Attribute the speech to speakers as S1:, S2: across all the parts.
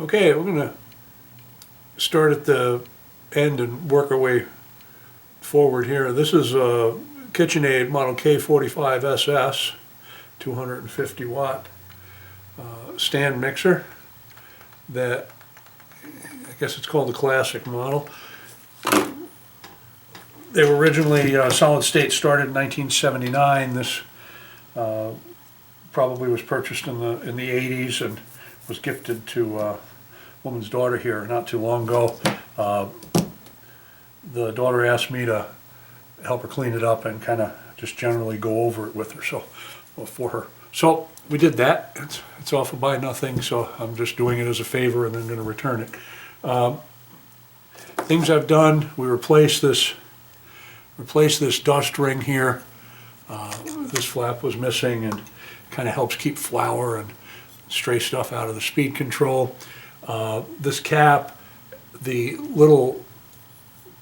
S1: Okay, we're going to start at the end and work our way forward here. This is a Kitchenaid model K45SS, 250 watt stand mixer that I guess it's called the classic model. They were originally solid state, started in 1979. This probably was purchased in the 80s and was gifted to a woman's daughter here not too long ago. The daughter asked me to help her clean it up and kind of just generally go over it with her, so for her. So we did that. It's off of buy nothing, so I'm just doing it as a favor and then going to return it. Things I've done: we replaced this dust ring here. This flap was missing and kind of helps keep flour and stray stuff out of the speed control. This cap, the little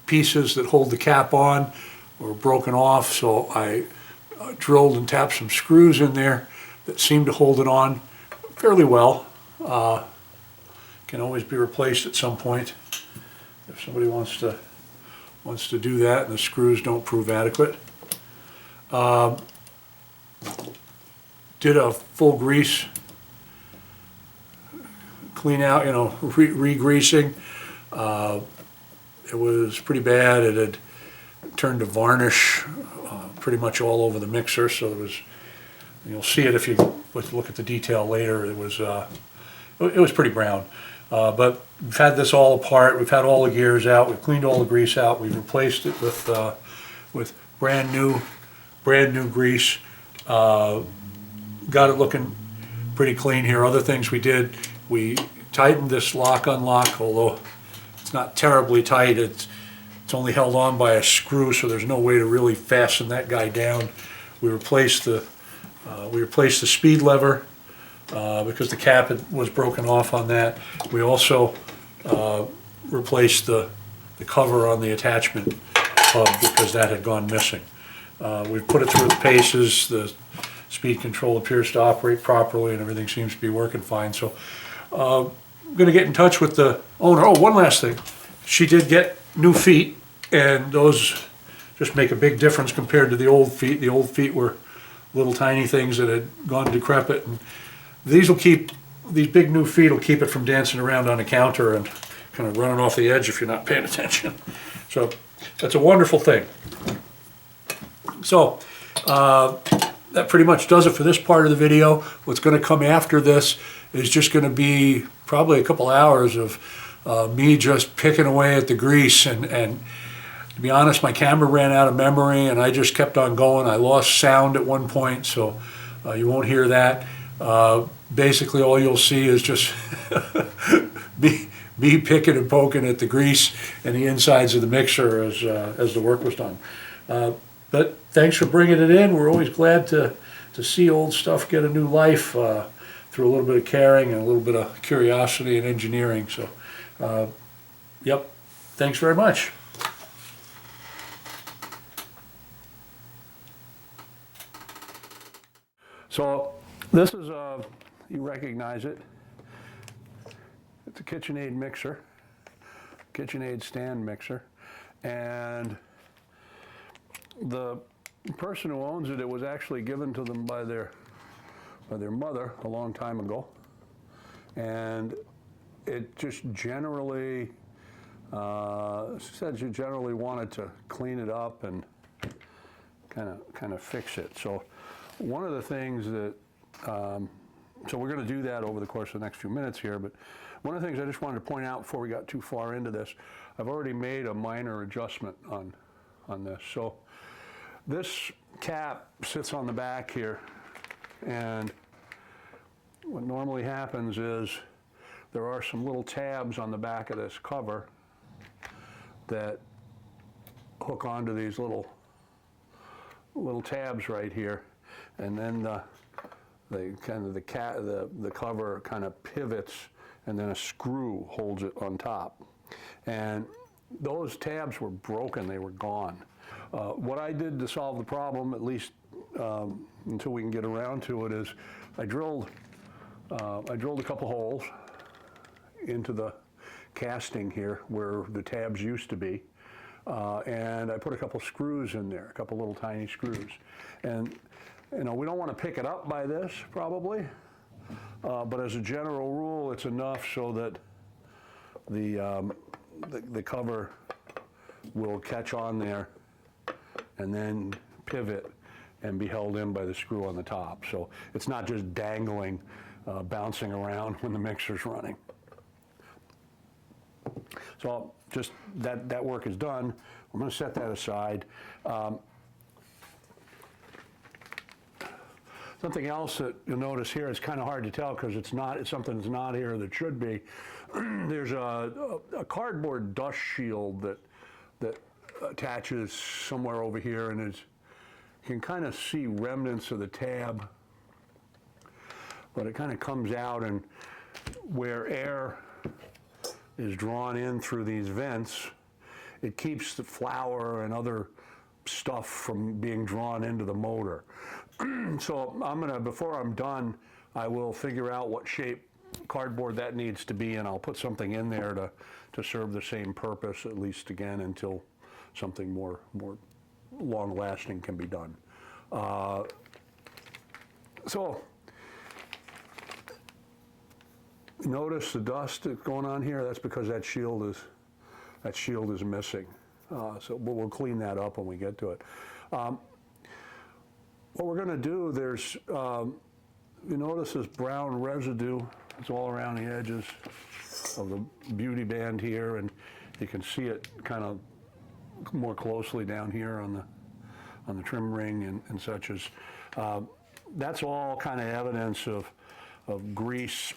S1: pieces that hold the cap on were broken off, so I drilled and tapped some screws in there that seem to hold it on fairly well. Can always be replaced at some point if somebody wants to do that and the screws don't prove adequate. Did a full grease clean out, re-greasing. It was pretty bad. It had turned to varnish pretty much all over the mixer, so there was, you'll see it if you look at the detail later, it was pretty brown. But we've had this all apart, we've had all the gears out, we've cleaned all the grease out, we've replaced it with brand new grease. Got it looking pretty clean here. Other things we did, we tightened this lock-unlock, although it's not terribly tight. It's only held on by a screw, so there's no way to really fasten that guy down. We replaced the speed lever because the cap was broken off on that. We also replaced the cover on the attachment hub because that had gone missing. We've put it through the paces. The speed control appears to operate properly and everything seems to be working fine. So I'm going to get in touch with the owner. Oh, one last thing. She did get new feet, and those just make a big difference compared to the old feet. The old feet were little tiny things that had gone decrepit, and these big new feet will keep it from dancing around on the counter and kind of running off the edge if you're not paying attention. So that's a wonderful thing. So that pretty much does it for this part of the video. What's going to come after this is just going to be probably a couple hours of me just picking away at the grease, and to be honest, my camera ran out of memory and I just kept on going. I lost sound at one point, so you won't hear that. Basically all you'll see is just me picking and poking at the grease and the insides of the mixer as the work was done. But thanks for bringing it in. We're always glad to see old stuff get a new life through a little bit of caring and a little bit of curiosity and engineering. So, yep, thanks very much. So this is you recognize it. It's a Kitchenaid mixer, Kitchenaid stand mixer, and the person who owns it was actually given to them by their mother a long time ago, and it just generally said she generally wanted to clean it up and kind of fix it. So one of the things that so we're going to do that over the course of the next few minutes here, but one of the things I just wanted to point out before we got too far into this, I've already made a minor adjustment on this. So this cap sits on the back here, and what normally happens is there are some little tabs on the back of this cover that hook onto these little tabs right here, and then the cover kind of pivots, and then a screw holds it on top. And those tabs were broken; they were gone. What I did to solve the problem, at least until we can get around to it, is I drilled a couple holes into the casting here where the tabs used to be. And I put a couple screws in there, a couple little tiny screws. And you know, we don't want to pick it up by this probably, but as a general rule, it's enough so that the cover will catch on there and then pivot and be held in by the screw on the top. So it's not just dangling, bouncing around when the mixer's running. So just that work is done. I'm going to set that aside. Something else that you'll notice here, it's kind of hard to tell because it's something that's not here that should be. There's a cardboard dust shield that attaches somewhere over here, and you can kind of see remnants of the tab, but it kind of comes out, and where air is drawn in through these vents, it keeps the flour and other stuff from being drawn into the motor. So before I'm done, I will figure out what shape cardboard that needs to be, and I'll put something in there to serve the same purpose, at least again, until something more long-lasting can be done. So notice the dust that's going on here. That's because that shield is missing. So we'll clean that up when we get to it. What we're going to do, there's, you notice this brown residue. It's all around the edges of the beauty band here, and you can see it kind of more closely down here on the trim ring and such as. That's all kind of evidence of grease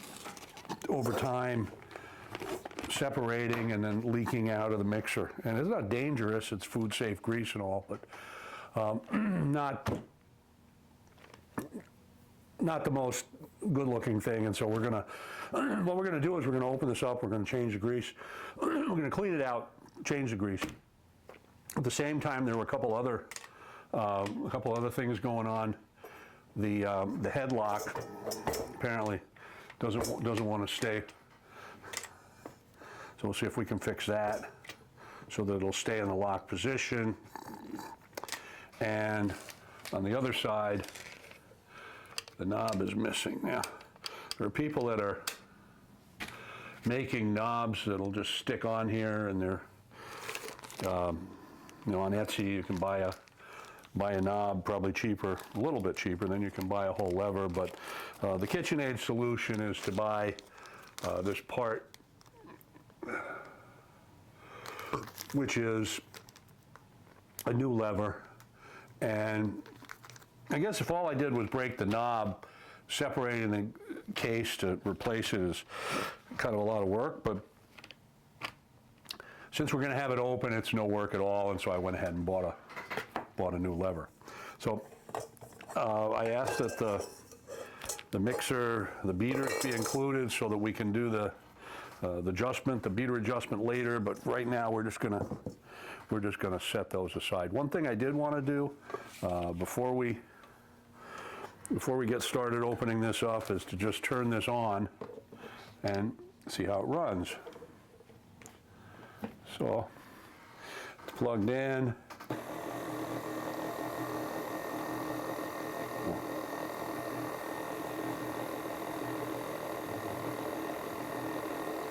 S1: over time separating and then leaking out of the mixer. And it's not dangerous, it's food safe grease and all, but not the most good looking thing. And so what we're gonna do is we're gonna open this up, we're gonna change the grease, we're gonna clean it out, change the grease. At the same time, there were a couple other things going on. The headlock apparently doesn't want to stay. So we'll see if we can fix that so that it'll stay in the lock position. And on the other side, the knob is missing. Now, there are people that are making knobs that'll just stick on here, and they're, you know, on Etsy you can buy a knob, probably cheaper, a little bit cheaper than you can buy a whole lever. But the Kitchenaid solution is to buy this part, which is a new lever. And I guess if all I did was break the knob, separating the case to replace it is kind of a lot of work, but since we're going to have it open, it's no work at all, and so I went ahead and bought a new lever. So I asked that the mixer, the beaters be included so that we can do the adjustment, the beater adjustment later, but right now we're just gonna set those aside. One thing I did want to do before we get started opening this up is to just turn this on and see how it runs. So it's plugged in.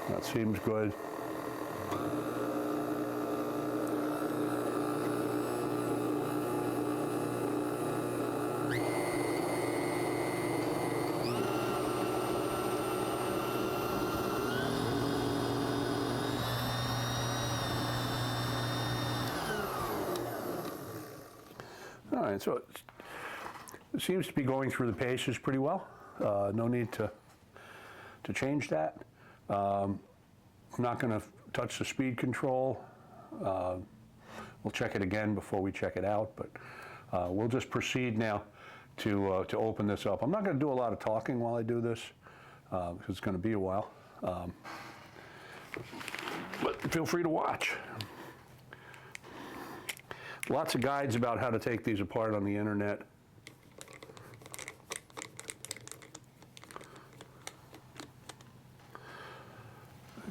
S1: That seems good. All right, so it seems to be going through the paces pretty well. No need to change that. I'm not going to touch the speed control. We'll check it again before we check it out, but we'll just proceed now to open this up. I'm not going to do a lot of talking while I do this, because it's going to be a while. But feel free to watch. Lots of guides about how to take these apart on the internet.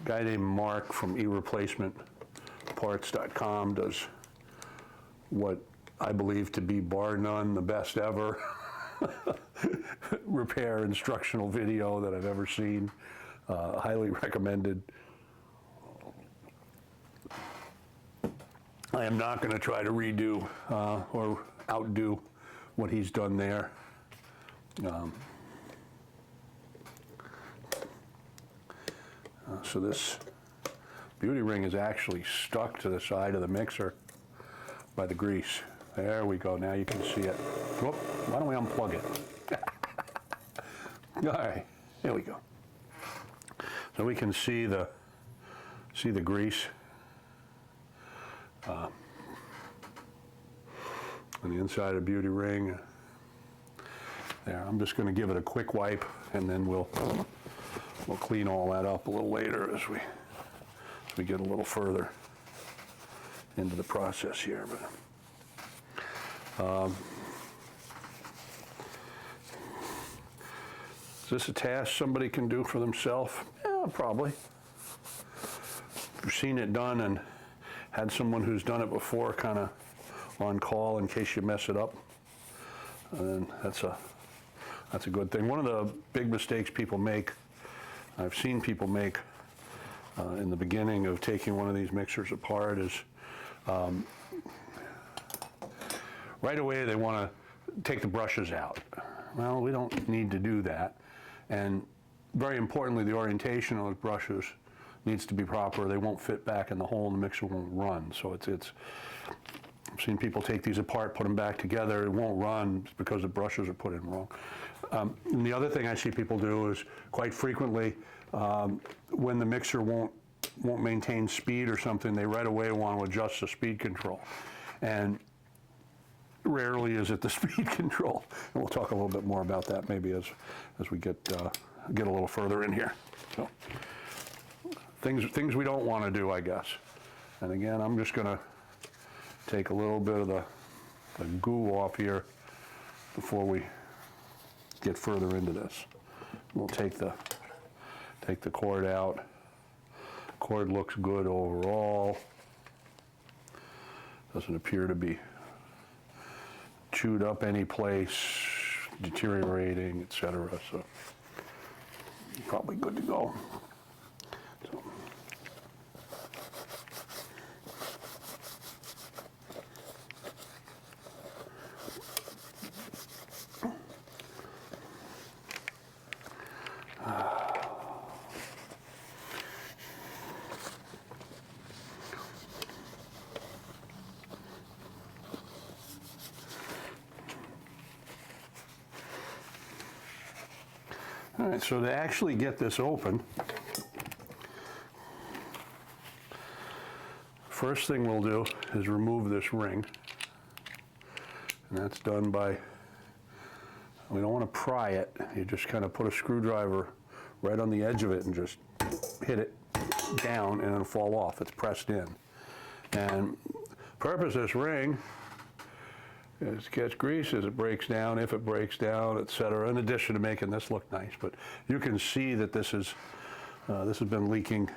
S1: A guy named Mark from eReplacementParts.com does what I believe to be bar none the best ever repair instructional video that I've ever seen. Highly recommended. I am not going to try to redo or outdo what he's done there. So this beauty ring is actually stuck to the side of the mixer by the grease. There we go, now you can see it. Whoop, why don't we unplug it? All right, there we go. So we can see the grease on the inside of the beauty ring. There, I'm just going to give it a quick wipe, and then we'll clean all that up a little later as we get a little further into the process here. But is this a task somebody can do for themselves? Yeah, probably. If you've seen it done and had someone who's done it before kind of on call in case you mess it up, then that's a good thing. One of the big mistakes people make, I've seen people make in the beginning of taking one of these mixers apart, is right away they want to take the brushes out. Well, we don't need to do that. And very importantly, the orientation of those brushes needs to be proper. They won't fit back in the hole and the mixer won't run. So I've seen people take these apart, put them back together. It won't run because the brushes are put in wrong. And the other thing I see people do is quite frequently, when the mixer won't maintain speed or something, they right away want to adjust the speed control. And rarely is it the speed control. And we'll talk a little bit more about that maybe as we get a little further in here. So things we don't want to do, I guess. And again, I'm just going to take a little bit of the goo off here before we get further into this. We'll take the cord out. Cord looks good overall. Doesn't appear to be chewed up any place, deteriorating, etc. So probably good to go. So. All right, so to actually get this open, first thing we'll do is remove this ring. And that's done by, we don't want to pry it. You just kind of put a screwdriver right on the edge of it and just hit it down and it'll fall off. It's pressed in. And the purpose of this ring is to catch grease as it breaks down, if it breaks down, etc. In addition to making this look nice, but you can see that this has been leaking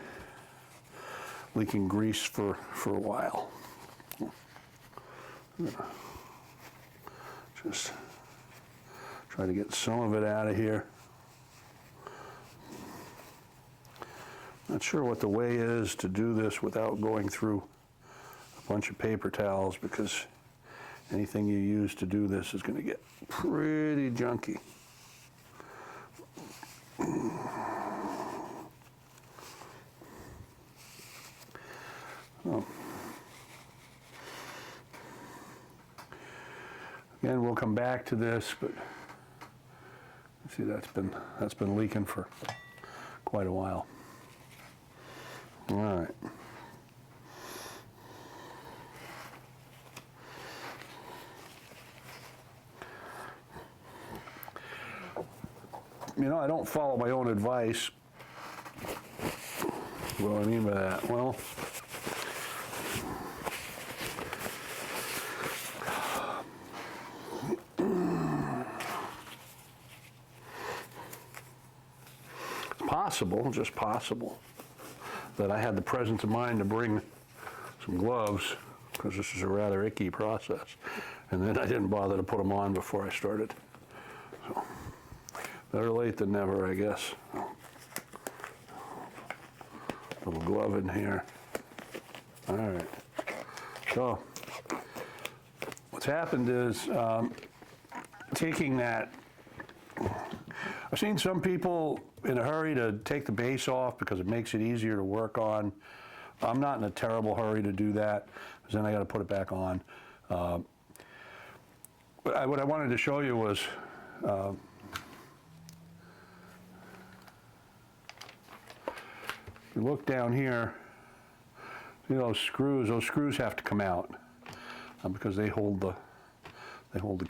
S1: grease for a while. Just try to get some of it out of here. Not sure what the way is to do this without going through a bunch of paper towels, because anything you use to do this is going to get pretty junky. Oh. Again, we'll come back to this, but see, that's been leaking for quite a while. All right. You know, I don't follow my own advice. What do I mean by that? Well, it's possible, just possible, that I had the presence of mind to bring some gloves, because this is a rather icky process. And then I didn't bother to put them on before I started. So, better late than never, I guess. Little glove in here. All right. So, what's happened is taking that, I've seen some people in a hurry to take the base off because it makes it easier to work on. I'm not in a terrible hurry to do that, because then I got to put it back on. But what I wanted to show you was you look down here, see those screws? Those screws have to come out because they hold the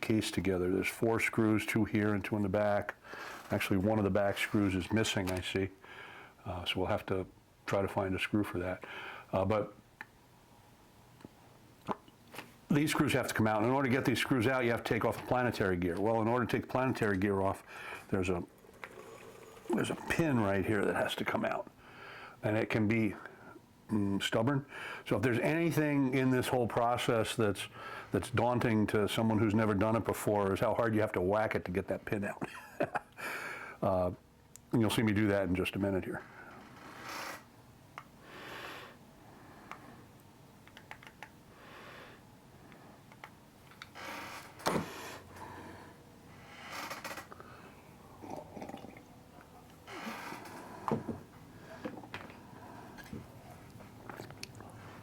S1: case together. There's 4 screws, 2 here and 2 in the back. Actually, one of the back screws is missing, I see. So we'll have to try to find a screw for that. But these screws have to come out. In order to get these screws out, you have to take off the planetary gear. Well, in order to take the planetary gear off, there's a pin right here that has to come out. And it can be stubborn. So if there's anything in this whole process that's daunting to someone who's never done it before, is how hard you have to whack it to get that pin out. And you'll see me do that in just a minute here.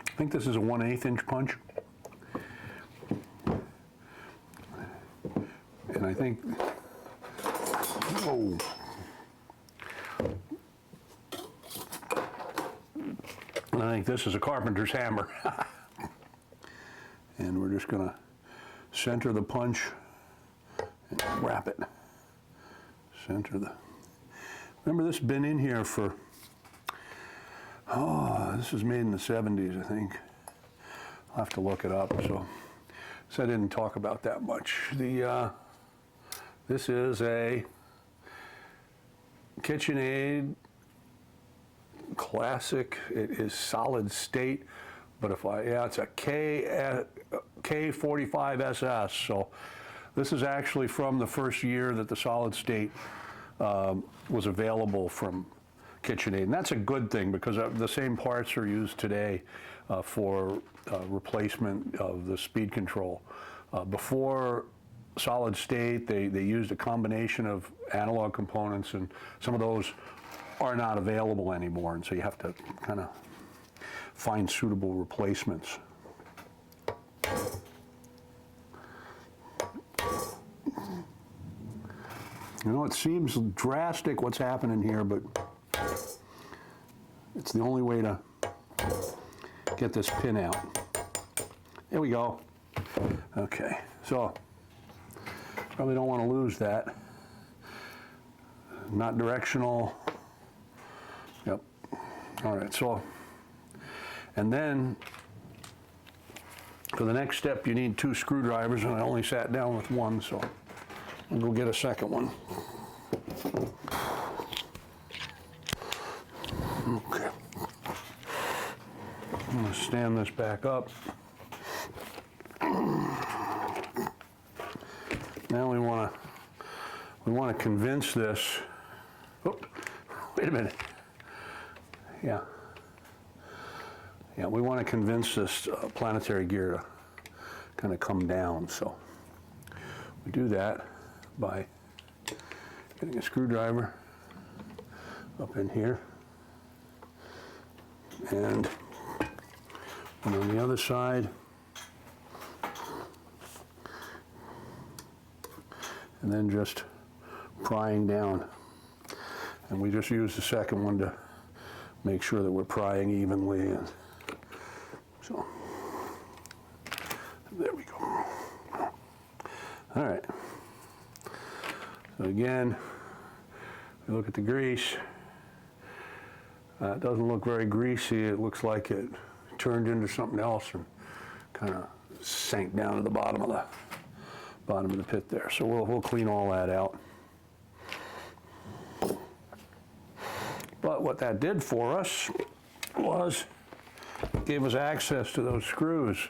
S1: I think this is a 1/8 inch punch. And I think, whoa. And I think this is a carpenter's hammer. And we're just gonna center the punch and wrap it. Center the, remember this has been in here for, oh, this was made in the 70s, I think. I'll have to look it up, so I didn't talk about that much. This is a Kitchenaid classic. It is solid state, but it's a K45SS. So this is actually from the first year that the solid state was available from Kitchenaid. And that's a good thing, because the same parts are used today for replacement of the speed control. Before solid state, they used a combination of analog components, and some of those are not available anymore, and so you have to kind of find suitable replacements. You know, it seems drastic what's happening here, but it's the only way to get this pin out. There we go. Okay, so probably don't want to lose that. Not directional. Yep. All right, so, and then for the next step, you need 2 screwdrivers, and I only sat down with one, so I'll go get a second one. Okay. I'm going to stand this back up. Now we want to convince this. Oh, wait a minute. Yeah, we want to convince this planetary gear to kind of come down. So we do that by getting a screwdriver up in here, and on the other side, and then just prying down. And we just use the second one to make sure that we're prying evenly. And so, there we go. All right. So again, we look at the grease. It doesn't look very greasy. It looks like it turned into something else and kind of sank down to the bottom of the pit there. So we'll clean all that out. But what that did for us was gave us access to those screws.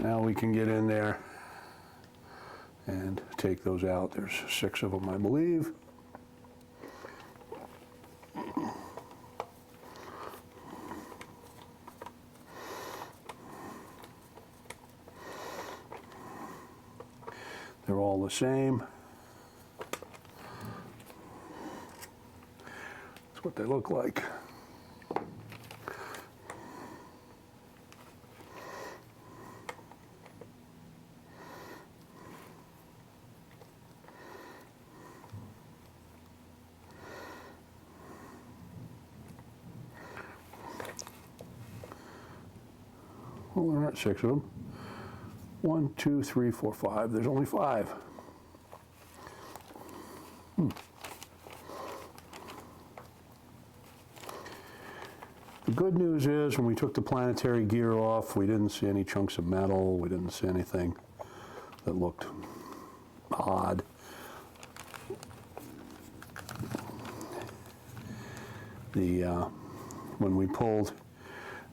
S1: Now we can get in there and take those out. There's 6 of them, I believe. They're all the same. That's what they look like. Well, there aren't 6 of them. 1, 2, 3, 4, 5. There's only 5. The good news is when we took the Planetary gear off, we didn't see any chunks of metal. We didn't see anything that looked odd. When we pulled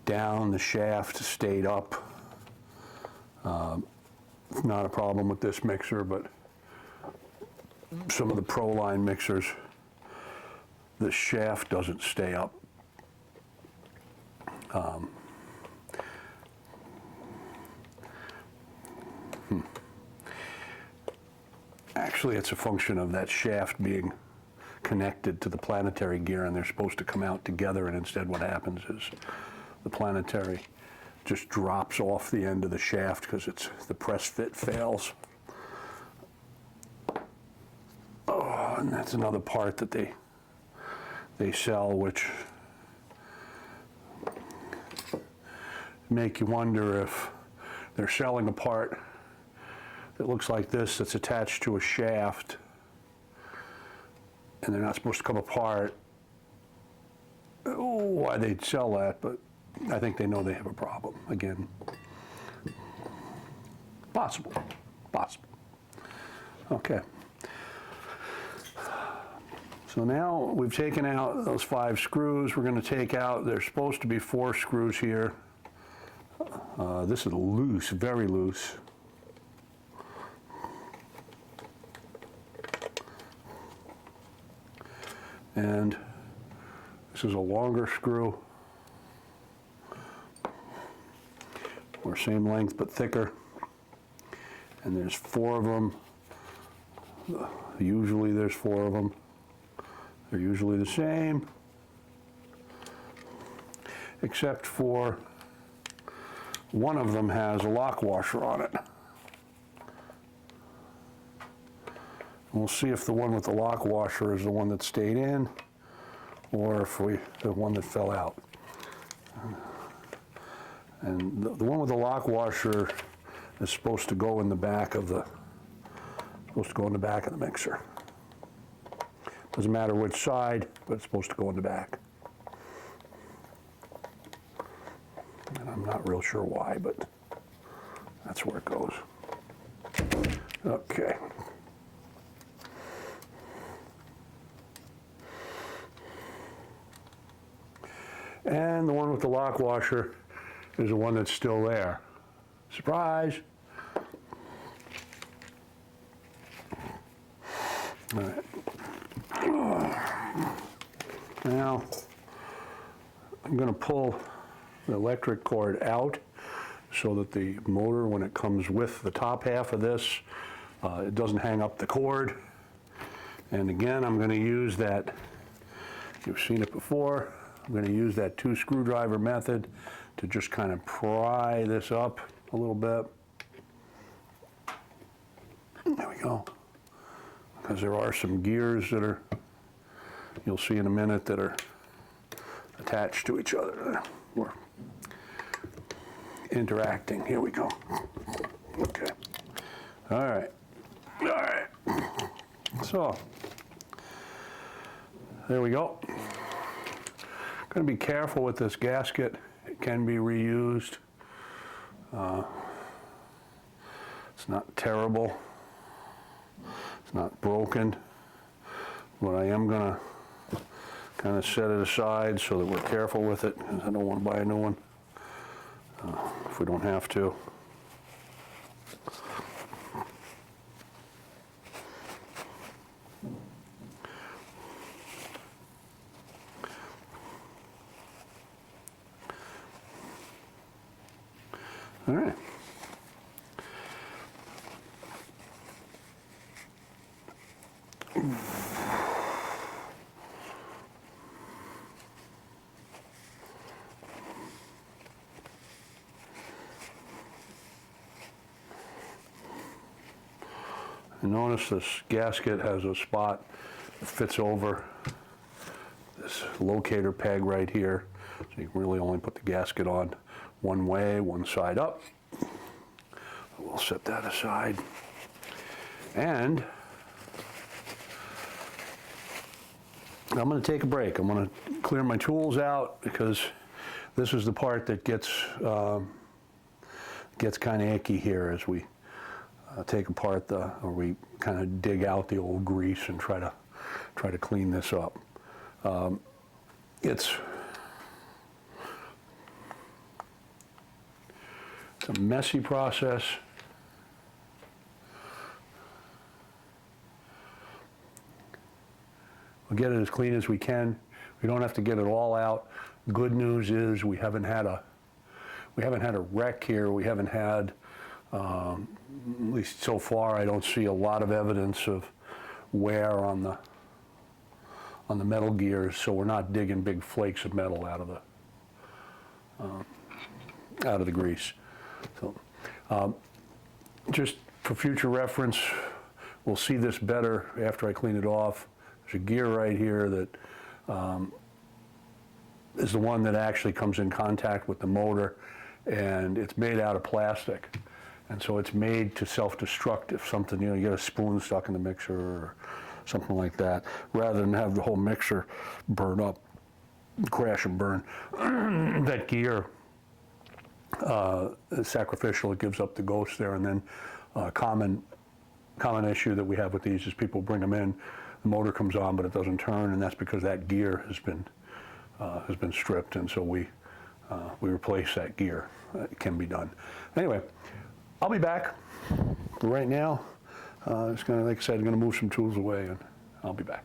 S1: down, the shaft stayed up. Not a problem with this mixer, but some of the Pro-line mixers, the shaft doesn't stay up. Actually, it's a function of that shaft being connected to the Planetary gear, and they're supposed to come out together, and instead what happens is the Planetary just drops off the end of the shaft because the press fit fails. Oh, and that's another part that they sell, which make you wonder if they're selling a part that looks like this, that's attached to a shaft, and they're not supposed to come apart. Oh, why they'd sell that, but I think they know they have a problem. Again, possible. Okay. So now we've taken out those 5 screws. We're going to take out, there's supposed to be 4 screws here. This is loose, very loose. And this is a longer screw, or same length but thicker. And there's 4 of them. Usually there's 4 of them. They're usually the same, except for one of them has a lock washer on it. We'll see if the one with the lock washer is the one that stayed in, or if the one that fell out. And the one with the lock washer is supposed to go in the back of the mixer. Doesn't matter which side, but it's supposed to go in the back. And I'm not real sure why, but that's where it goes. Okay. And the one with the lock washer is the one that's still there. Surprise! All right. Now, I'm going to pull the electric cord out so that the motor, when it comes with the top half of this, it doesn't hang up the cord. And again, I'm going to use that, you've seen it before, I'm going to use that 2 screwdriver method to just kind of pry this up a little bit. There we go. Because there are some gears that are, you'll see in a minute, that are attached to each other or interacting. Here we go. Okay. All right. All right. So, there we go. Going to be careful with this gasket. It can be reused. It's not terrible. It's not broken. But I am gonna kind of set it aside so that we're careful with it, because I don't want to buy a new one if we don't have to. All right. And notice this gasket has a spot that fits over this locator peg right here. So you can really only put the gasket on one way, one side up. We'll set that aside. And I'm going to take a break. I'm going to clear my tools out because this is the part that gets kind of icky here as we take apart or we kind of dig out the old grease and try to clean this up. It's a messy process. We'll get it as clean as we can. We don't have to get it all out. Good news is we haven't had a wreck here. We haven't had, at least so far, I don't see a lot of evidence of wear on the metal gears. So we're not digging big flakes of metal out of the grease. So just for future reference, we'll see this better after I clean it off. There's a gear right here that is the one that actually comes in contact with the motor, and it's made out of plastic. And so it's made to self-destruct if something, you get a spoon stuck in the mixer or something like that, rather than have the whole mixer burn up, crash and burn. That gear is sacrificial. It gives up the ghost there. And then common issue that we have with these is people bring them in, the motor comes on, but it doesn't turn, and that's because that gear has been stripped, and so we replace that gear. It can be done. Anyway, I'll be back. Right now, just gonna, like I said, I'm gonna move some tools away, and I'll be back.